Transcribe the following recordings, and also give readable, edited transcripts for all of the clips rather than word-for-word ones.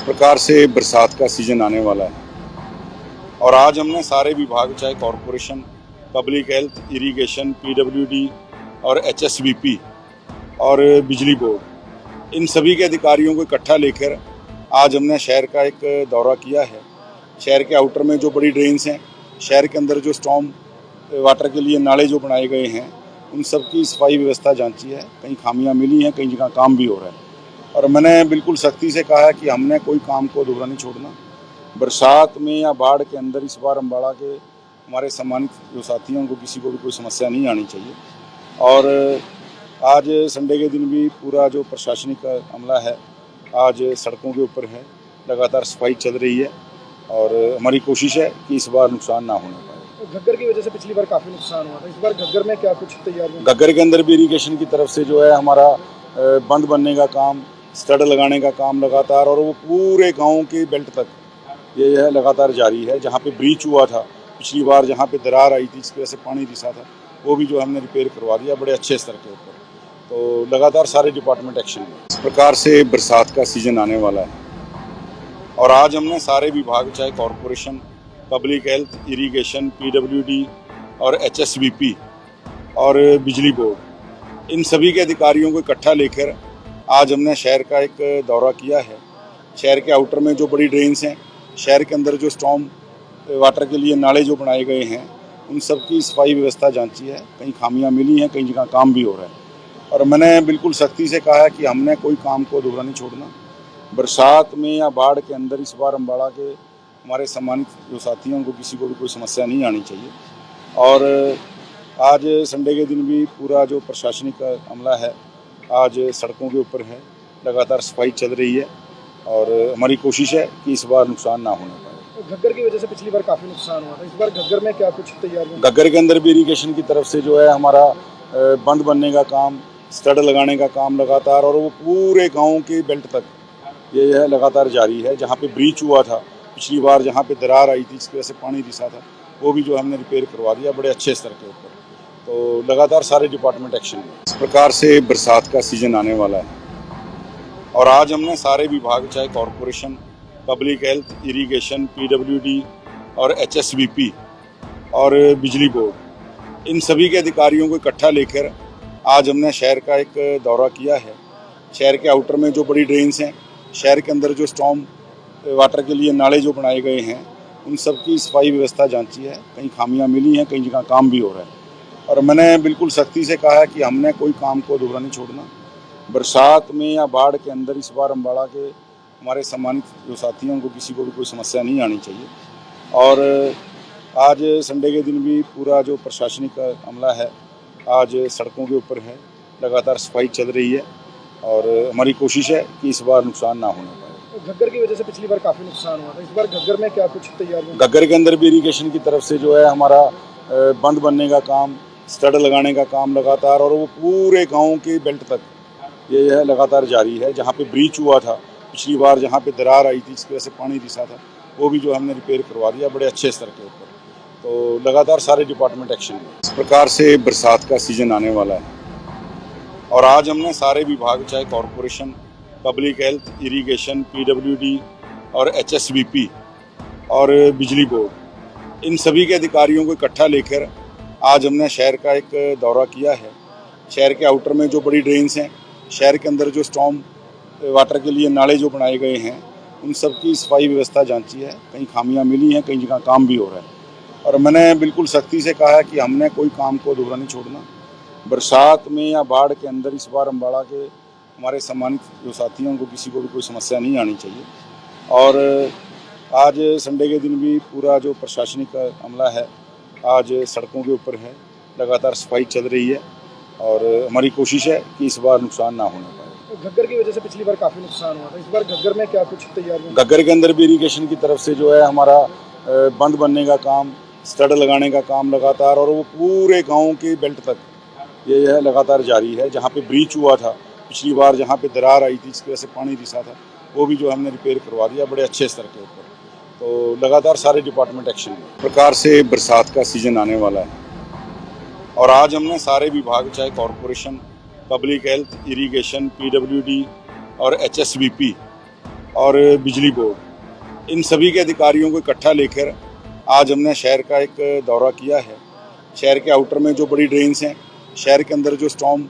इस प्रकार से बरसात का सीज़न आने वाला है और आज हमने सारे विभाग चाहे corporation, public health, irrigation, PWD और एचएसवीपी और बिजली बोर्ड, इन सभी के अधिकारियों को इकट्ठा लेकर आज हमने शहर का एक दौरा किया है। शहर के आउटर में जो बड़ी ड्रेन्स हैं, शहर के अंदर जो स्टॉर्म वाटर के लिए नाले जो बनाए गए हैं, उन सब की सफाई व्यवस्था जांची है। कहीं खामियां मिली हैं, कहीं जगह काम भी हो रहा है और मैंने बिल्कुल सख्ती से कहा है कि हमने कोई काम को अधूरा नहीं छोड़ना। बरसात में या बाढ़ के अंदर इस बार अम्बाड़ा के हमारे सम्मानित जो साथी हैं उनको किसी को भी कोई समस्या नहीं आनी चाहिए। और आज संडे के दिन भी पूरा जो प्रशासनिक अमला है आज सड़कों के ऊपर है, लगातार सफाई चल रही है और हमारी कोशिश है कि इस बार नुकसान ना होने पाए। तो घग्गर की वजह से पिछली बार काफ़ी नुकसान हुआ था, इस बार घग्गर में क्या कुछ तैयारी? घग्गर के अंदर भी इरीगेशन की तरफ से जो है हमारा बंद बनने का काम, स्टड लगाने का काम लगातार, और वो पूरे गाँव के बेल्ट तक ये है लगातार जारी है। जहाँ पे ब्रीच हुआ था पिछली बार, जहाँ पे दरार आई थी, इसकी वजह से पानी रिसा था, वो भी जो हमने रिपेयर करवा दिया बड़े अच्छे स्तर के ऊपर। तो लगातार सारे डिपार्टमेंट एक्शन में। इस प्रकार से बरसात का सीज़न आने वाला है और आज हमने सारे विभाग चाहे corporation, public health, irrigation, PWD और एचएसवीपी और बिजली बोर्ड, इन सभी के अधिकारियों को इकट्ठा लेकर आज हमने शहर का एक दौरा किया है। शहर के आउटर में जो बड़ी ड्रेन्स हैं, शहर के अंदर जो स्टॉर्म वाटर के लिए नाले जो बनाए गए हैं, उन सब की सफाई व्यवस्था जांची है। कहीं खामियां मिली हैं, कहीं जगह काम भी हो रहा है और मैंने बिल्कुल सख्ती से कहा है कि हमने कोई काम को अधूरा नहीं छोड़ना। बरसात में या बाढ़ के अंदर इस बार अम्बाड़ा के हमारे सम्मानित जो साथी हैं उनको किसी को भी कोई समस्या नहीं आनी चाहिए। और आज संडे के दिन भी पूरा जो प्रशासनिक अमला है आज सड़कों के ऊपर है, लगातार सफाई चल रही है और हमारी कोशिश है कि इस बार नुकसान ना होने पाए। तो घग्गर की वजह से पिछली बार काफ़ी नुकसान हुआ था, इस बार घग्गर में क्या कुछ तैयारी? घग्गर के अंदर भी इरीगेशन की तरफ से जो है हमारा बंद बनने का काम, स्टड लगाने का काम लगातार, और वो पूरे गाँव के बेल्ट तक ये है लगातार जारी है। जहाँ पे ब्रीच हुआ था पिछली बार, जहाँ पे दरार आई थी, इसकी वजह से पानी रिसा था, वो भी जो हमने रिपेयर करवा दिया बड़े अच्छे स्तर के ऊपर। तो लगातार सारे डिपार्टमेंट एक्शन में। इस प्रकार से बरसात का सीज़न आने वाला है और आज हमने सारे विभाग चाहे corporation, public health, irrigation, PWD और एचएसवीपी और बिजली बोर्ड, इन सभी के अधिकारियों को इकट्ठा लेकर आज हमने शहर का एक दौरा किया है। शहर के आउटर में जो बड़ी ड्रेन्स हैं, शहर के अंदर जो स्टॉर्म वाटर के लिए नाले जो बनाए गए हैं, उन सब की सफाई व्यवस्था जांची है। कहीं खामियां मिली हैं, कहीं जगह काम भी हो रहा है और मैंने बिल्कुल सख्ती से कहा है कि हमने कोई काम को अधूरा नहीं छोड़ना। बरसात में या बाढ़ के अंदर इस बार अम्बाड़ा के हमारे सम्मानित जो साथी हैं उनको किसी को भी कोई समस्या नहीं आनी चाहिए। और आज संडे के दिन भी पूरा जो प्रशासनिक अमला है आज सड़कों के ऊपर है, लगातार सफाई चल रही है और हमारी कोशिश है कि इस बार नुकसान ना होने पाए। तो घग्गर की वजह से पिछली बार काफ़ी नुकसान हुआ था, इस बार घग्गर में क्या कुछ तैयारी? घग्गर के अंदर भी इरीगेशन की तरफ से जो है हमारा बंद बनने का काम, स्टड लगाने का काम लगातार, और वो पूरे गाँव के बेल्ट तक ये है लगातार जारी है। जहाँ पे ब्रीच हुआ था पिछली बार, जहाँ पे दरार आई थी, इसकी वजह से पानी रिसा था, वो भी जो हमने रिपेयर करवा दिया बड़े अच्छे स्तर के ऊपर। तो लगातार सारे डिपार्टमेंट एक्शन में। इस प्रकार से बरसात का सीज़न आने वाला है और आज हमने सारे विभाग चाहे corporation, public health, irrigation, PWD और एचएसवीपी और बिजली बोर्ड, इन सभी के अधिकारियों को इकट्ठा लेकर आज हमने शहर का एक दौरा किया है। शहर के आउटर में जो बड़ी ड्रेन्स हैं, शहर के अंदर जो स्टॉर्म वाटर के लिए नाले जो बनाए गए हैं, उन सब की सफाई व्यवस्था जांची है। कहीं खामियां मिली हैं, कहीं जगह काम भी हो रहा है और मैंने बिल्कुल सख्ती से कहा है कि हमने कोई काम को अधूरा नहीं छोड़ना। बरसात में या बाढ़ के अंदर इस बार अम्बाड़ा के हमारे सम्मानित जो साथी हैं उनको किसी को भी कोई समस्या नहीं आनी चाहिए। और आज संडे के दिन भी पूरा जो प्रशासनिक अमला है आज सड़कों के ऊपर है, लगातार सफाई चल रही है और हमारी कोशिश है कि इस बार नुकसान ना होने पाए। तो घग्गर की वजह से पिछली बार काफ़ी नुकसान हुआ था, इस बार घग्गर में क्या कुछ तैयारी? घग्गर के अंदर भी इरीगेशन की तरफ से जो है हमारा बंद बनने का काम, स्टड लगाने का काम लगातार, और वो पूरे गाँव के बेल्ट तक ये है लगातार जारी है। जहाँ पे ब्रीच हुआ था पिछली बार, जहाँ पे दरार आई थी, इसकी वजह से पानी रिसा था, वो भी जो हमने रिपेयर करवा दिया बड़े अच्छे स्तर के ऊपर। तो लगातार सारे डिपार्टमेंट एक्शन में। इस प्रकार से बरसात का सीज़न आने वाला है और आज हमने सारे विभाग चाहे corporation, public health, irrigation, PWD और एचएसवीपी और बिजली बोर्ड, इन सभी के अधिकारियों को इकट्ठा लेकर आज हमने शहर का एक दौरा किया है। शहर के आउटर में जो बड़ी ड्रेन्स हैं, शहर के अंदर जो स्टॉर्म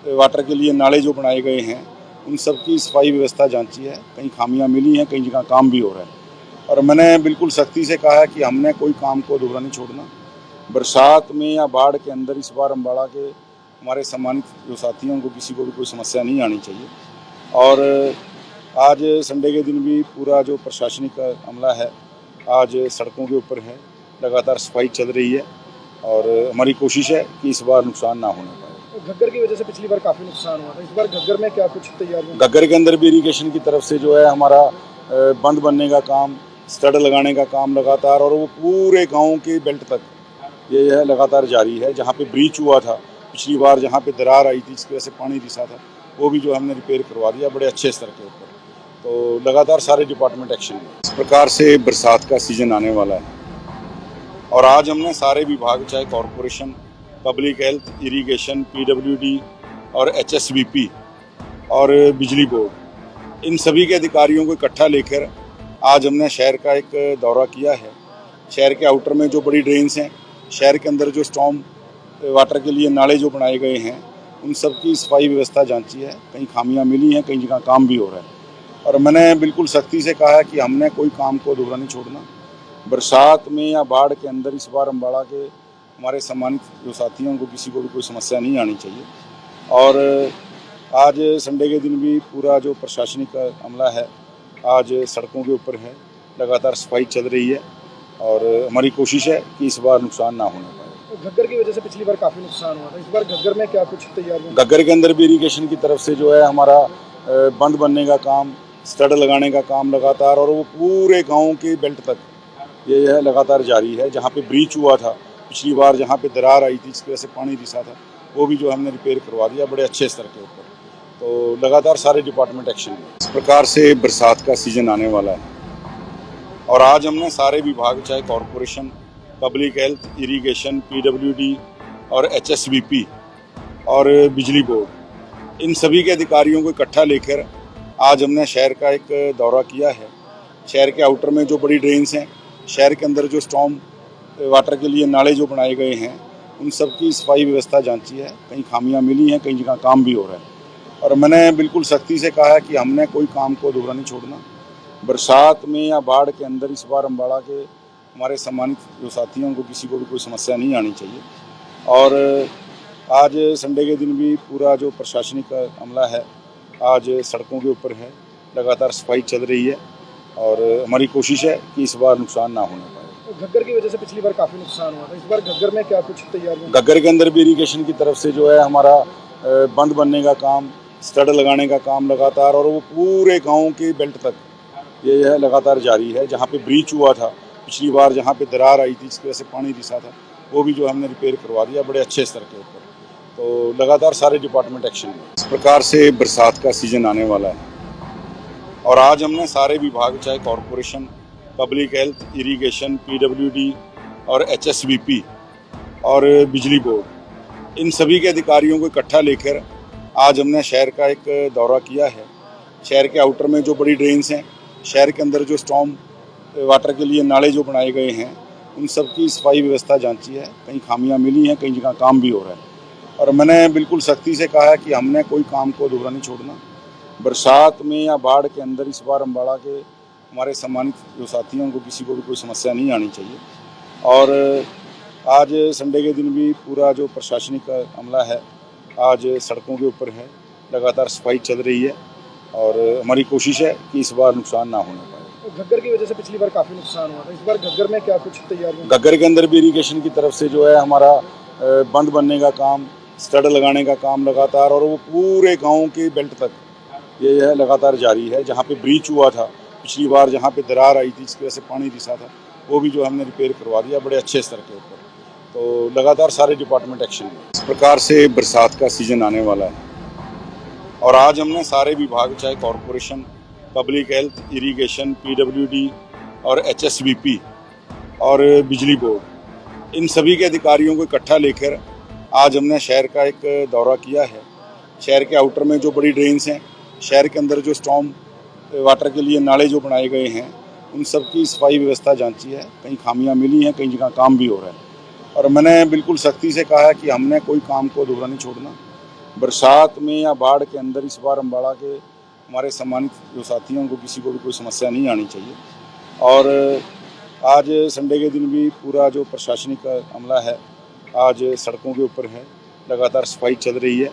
वाटर के लिए नाले जो बनाए गए हैं, उन सब की सफाई व्यवस्था जांची है। कहीं खामियां मिली हैं, कई जगह काम भी हो रहा है। और मैंने बिल्कुल सख्ती से कहा है कि हमने कोई काम को अधूरा नहीं छोड़ना। बरसात में या बाढ़ के अंदर इस बार अम्बाड़ा के हमारे सम्मानित जो साथी हैं, उनको किसी को भी कोई समस्या नहीं आनी चाहिए। और आज संडे के दिन भी पूरा जो प्रशासनिक अमला है आज सड़कों के ऊपर है, लगातार सफाई चल रही है और हमारी कोशिश है कि इस बार नुकसान ना होने पाए। घग्गर की वजह से पिछली बार काफी नुकसान हुआ था, इस बार घग्गर में क्या कुछ तैयारी? घग्गर के अंदर भी इरीगेशन की तरफ से जो है हमारा बंद बनने का काम, स्टड लगाने का काम लगातार, और वो पूरे गांव के बेल्ट तक ये है लगातार जारी है। जहाँ पे ब्रीच हुआ था पिछली बार, जहाँ पे दरार आई थी जिसकी वजह से पानी रिसा था, वो भी जो हमने रिपेयर करवा दिया बड़े अच्छे स्तर के ऊपर। तो लगातार सारे डिपार्टमेंट एक्शन में। इस प्रकार से बरसात का सीजन आने वाला है और आज हमने सारे विभाग, चाहे corporation, public health, irrigation, PWD और HSVP और बिजली बोर्ड, इन सभी के अधिकारियों को इकट्ठा लेकर आज हमने शहर का एक दौरा किया है। शहर के आउटर में जो बड़ी ड्रेन्स हैं, शहर के अंदर जो स्टॉर्म वाटर के लिए नाले जो बनाए गए हैं, उन सब की सफाई व्यवस्था जांची है। कहीं खामियां मिली हैं, कई जगह काम भी हो रहा है। और मैंने बिल्कुल सख्ती से कहा है कि हमने कोई काम को अधूरा नहीं छोड़ना। बरसात में या बाढ़ के अंदर इस बार अम्बाड़ा के हमारे सम्मानित जो साथी हैं, उनको किसी को भी कोई समस्या नहीं आनी चाहिए। और आज संडे के दिन भी पूरा जो प्रशासनिक अमला है आज सड़कों के ऊपर है, लगातार सफाई चल रही है और हमारी कोशिश है कि इस बार नुकसान ना होने पाए। घग्गर की वजह से पिछली बार काफी नुकसान हुआ था, इस बार घग्गर में क्या कुछ तैयारी? घग्गर के अंदर भी इरीगेशन की तरफ से जो है हमारा बंद बनने का काम, स्टड लगाने का काम लगातार, और वो पूरे गांव के बेल्ट तक ये है लगातार जारी है। जहाँ पे ब्रीच हुआ था पिछली बार, जहाँ पे दरार आई थी जिसकी वजह से पानी रिसा था, वो भी जो हमने रिपेयर करवा दिया बड़े अच्छे स्तर के ऊपर। तो लगातार सारे डिपार्टमेंट एक्शन में। इस प्रकार से बरसात का सीजन आने वाला है और आज हमने सारे विभाग, चाहे corporation, public health, irrigation, PWD और HSVP और बिजली बोर्ड, इन सभी के अधिकारियों को इकट्ठा लेकर आज हमने शहर का एक दौरा किया है। शहर के आउटर में जो बड़ी ड्रेन्स हैं, शहर के अंदर जो स्टॉर्म वाटर के लिए नाले जो बनाए गए हैं, उन सब की सफाई व्यवस्था जांची है। कहीं खामियां मिली हैं, कई जगह काम भी हो रहा है। और मैंने बिल्कुल सख्ती से कहा है कि हमने कोई काम को अधूरा नहीं छोड़ना। बरसात में या बाढ़ के अंदर इस बार अम्बाड़ा के हमारे सम्मानित जो साथी हैं, उनको किसी को भी कोई समस्या नहीं आनी चाहिए। और आज संडे के दिन भी पूरा जो प्रशासनिक अमला है आज सड़कों के ऊपर है, लगातार सफाई चल रही है और हमारी कोशिश है कि इस बार नुकसान ना होने पाए। घग्गर की वजह से पिछली बार काफी नुकसान हुआ था, इस बार घग्गर में क्या कुछ तैयारी? घग्गर के अंदर भी इरीगेशन की तरफ से जो है हमारा बंद बनने का काम, स्टड लगाने का काम लगातार, और वो पूरे गांव के बेल्ट तक ये है लगातार जारी है। जहाँ पे ब्रीच हुआ था पिछली बार, जहाँ पे दरार आई थी जिसकी वजह से पानी रिसा था, वो भी जो हमने रिपेयर करवा दिया बड़े अच्छे स्तर के ऊपर। तो लगातार सारे डिपार्टमेंट एक्शन में। इस प्रकार से बरसात का सीजन आने वाला है और आज हमने सारे विभाग, चाहे corporation, public health, irrigation, PWD और HSVP और बिजली बोर्ड, इन सभी के अधिकारियों को इकट्ठा लेकर आज हमने शहर का एक दौरा किया है। शहर के आउटर में जो बड़ी ड्रेन्स हैं, शहर के अंदर जो स्टॉर्म वाटर के लिए नाले जो बनाए गए हैं, उन सब की सफाई व्यवस्था जांची है। कहीं खामियां मिली हैं, कई जगह काम भी हो रहा है। और मैंने बिल्कुल सख्ती से कहा है कि हमने कोई काम को अधूरा नहीं छोड़ना। बरसात में या बाढ़ के अंदर इस बार अम्बाड़ा के हमारे सम्मानित जो साथी हैं, उनको किसी को भी कोई समस्या नहीं आनी चाहिए। और आज संडे के दिन भी पूरा जो प्रशासनिक अमला है आज सड़कों के ऊपर है, लगातार सफाई चल रही है और हमारी कोशिश है कि इस बार नुकसान ना होने पाए। घग्गर की वजह से पिछली बार काफी नुकसान हुआ था, इस बार घग्गर में क्या कुछ तैयारी? घग्गर के अंदर भी इरीगेशन की तरफ से जो है हमारा बंद बनने का काम, स्टड लगाने का काम लगातार, और वो पूरे गांव के बेल्ट तक ये है लगातार जारी है। जहाँ पे ब्रीच हुआ था पिछली बार, जहाँ पे दरार आई थी जिसकी वजह से पानी रिसा था, वो भी जो हमने रिपेयर करवा दिया बड़े अच्छे स्तर के ऊपर। तो लगातार सारे डिपार्टमेंट एक्शन में। इस प्रकार से बरसात का सीजन आने वाला है और आज हमने सारे विभाग, चाहे corporation, public health, irrigation, PWD और HSVP और बिजली बोर्ड, इन सभी के अधिकारियों को इकट्ठा लेकर आज हमने शहर का एक दौरा किया है। शहर के आउटर में जो बड़ी ड्रेन्स हैं, शहर के अंदर जो स्टॉर्म वाटर के लिए नाले जो बनाए गए हैं उन सब की सफाई व्यवस्था जांची है। कहीं खामियां मिली हैं, कई जगह काम भी हो रहा है और मैंने बिल्कुल सख्ती से कहा है कि हमने कोई काम को अधूरा नहीं छोड़ना। बरसात में या बाढ़ के अंदर इस बार अम्बाड़ा के हमारे सम्मानित जो साथियों को किसी को भी कोई समस्या नहीं आनी चाहिए। और आज संडे के दिन भी पूरा जो प्रशासनिक अमला है आज सड़कों के ऊपर है, लगातार सफाई चल रही है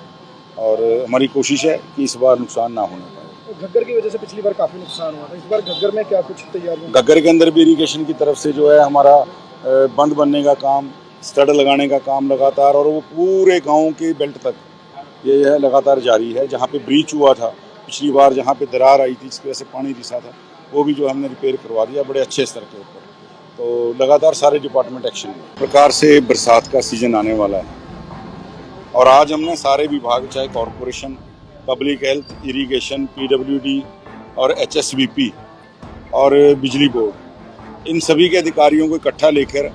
और हमारी कोशिश है कि इस बार नुकसान ना होने पाए। घग्गर की वजह से पिछली बार काफी नुकसान हुआ था, इस बार घग्गर में क्या कुछ तैयारियां? घग्गर के अंदर भी इरिगेशन की तरफ से जो है हमारा बंद बनने का काम, स्टड लगाने का काम लगातार, और वो पूरे गांव के बेल्ट तक ये है लगातार जारी है। जहाँ पे ब्रीच हुआ था पिछली बार, जहाँ पे दरार आई थी जिसकी वजह से पानी रिसा था, वो भी जो हमने रिपेयर करवा दिया बड़े अच्छे स्तर के ऊपर। तो लगातार सारे डिपार्टमेंट एक्शन में। इस प्रकार से बरसात का सीजन आने वाला है और आज हमने सारे विभाग, चाहे corporation, public health, irrigation, PWD और एचएसवीपी और बिजली बोर्ड, इन सभी के अधिकारियों को इकट्ठा लेकर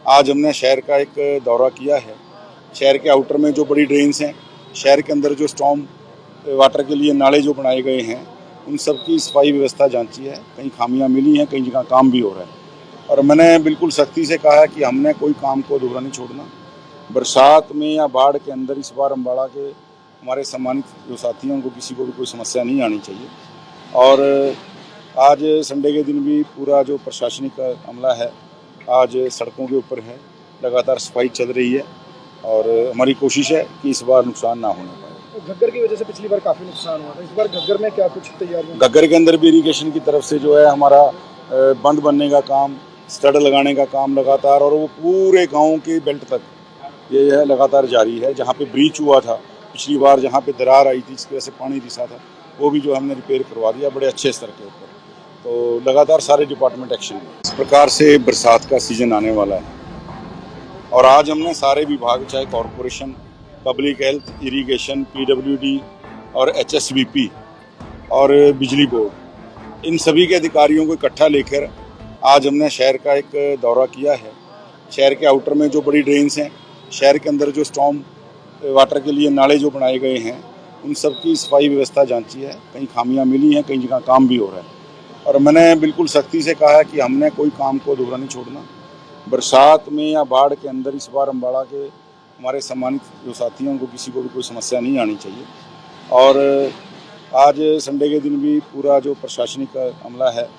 आज हमने शहर का एक दौरा किया है। शहर के आउटर में जो बड़ी ड्रेन्स हैं, शहर के अंदर जो स्टॉर्म वाटर के लिए नाले जो बनाए गए हैं उन सब की सफाई व्यवस्था जांची है। कहीं खामियां मिली हैं, कई जगह काम भी हो रहा है और मैंने बिल्कुल सख्ती से कहा है कि हमने कोई काम को अधूरा नहीं छोड़ना। बरसात में या बाढ़ के अंदर इस बार अम्बाड़ा के हमारे सम्मानित जो साथियों को किसी को भी कोई समस्या नहीं आनी चाहिए। और आज संडे के दिन भी पूरा जो प्रशासनिक अमला है आज सड़कों के ऊपर है, लगातार सफाई चल रही है और हमारी कोशिश है कि इस बार नुकसान ना होने पाए। घग्गर की वजह से पिछली बार काफी नुकसान हुआ था, इस बार घग्गर में क्या कुछ तैयारियां? घग्गर के अंदर भी इरिगेशन की तरफ से जो है हमारा बंद बनने का काम, स्टड लगाने का काम लगातार, और वो पूरे गांव के बेल्ट तक ये है लगातार जारी है। जहाँ पे ब्रीच हुआ था पिछली बार, जहाँ पे दरार आई थी जिसकी वजह से पानी रिसा था, वो भी जो हमने रिपेयर करवा दिया बड़े अच्छे स्तर के ऊपर। तो लगातार सारे डिपार्टमेंट एक्शन में। इस प्रकार से बरसात का सीजन आने वाला है और आज हमने सारे विभाग, चाहे corporation, public health, irrigation, PWD और एचएसवीपी और बिजली बोर्ड, इन सभी के अधिकारियों को इकट्ठा लेकर आज हमने शहर का एक दौरा किया है। शहर के आउटर में जो बड़ी ड्रेन्स हैं, शहर के अंदर जो स्टॉर्म वाटर के लिए नाले जो बनाए गए हैं उन सब की सफाई व्यवस्था जांची है। कहीं खामियां मिली हैं, कई जगह काम भी हो रहा है और मैंने बिल्कुल सख्ती से कहा है कि हमने कोई काम को अधूरा नहीं छोड़ना। बरसात में या बाढ़ के अंदर इस बार अम्बाड़ा के हमारे सम्मानित जो साथियों को किसी को भी कोई समस्या नहीं आनी चाहिए। और आज संडे के दिन भी पूरा जो प्रशासनिक अमला है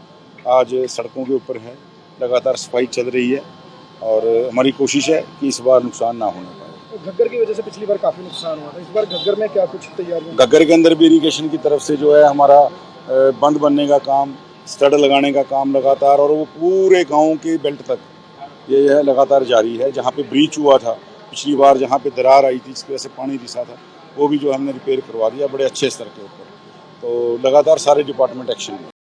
आज सड़कों के ऊपर है, लगातार सफाई चल रही है और हमारी कोशिश है कि इस बार नुकसान ना होने पाए। घग्गर की वजह से पिछली बार काफी नुकसान हुआ था, इस बार घग्गर में क्या कुछ तैयारियां? घग्गर के अंदर भी इरिगेशन की तरफ से जो है हमारा बंद बनने का काम, स्टड लगाने का काम लगातार, और वो पूरे गांव के बेल्ट तक ये है लगातार जारी है। जहाँ पे ब्रीच हुआ था पिछली बार, जहाँ पे दरार आई थी जिसकी वजह से पानी रिसा था, वो भी जो हमने रिपेयर करवा दिया बड़े अच्छे स्तर के ऊपर। तो लगातार सारे डिपार्टमेंट एक्शन में।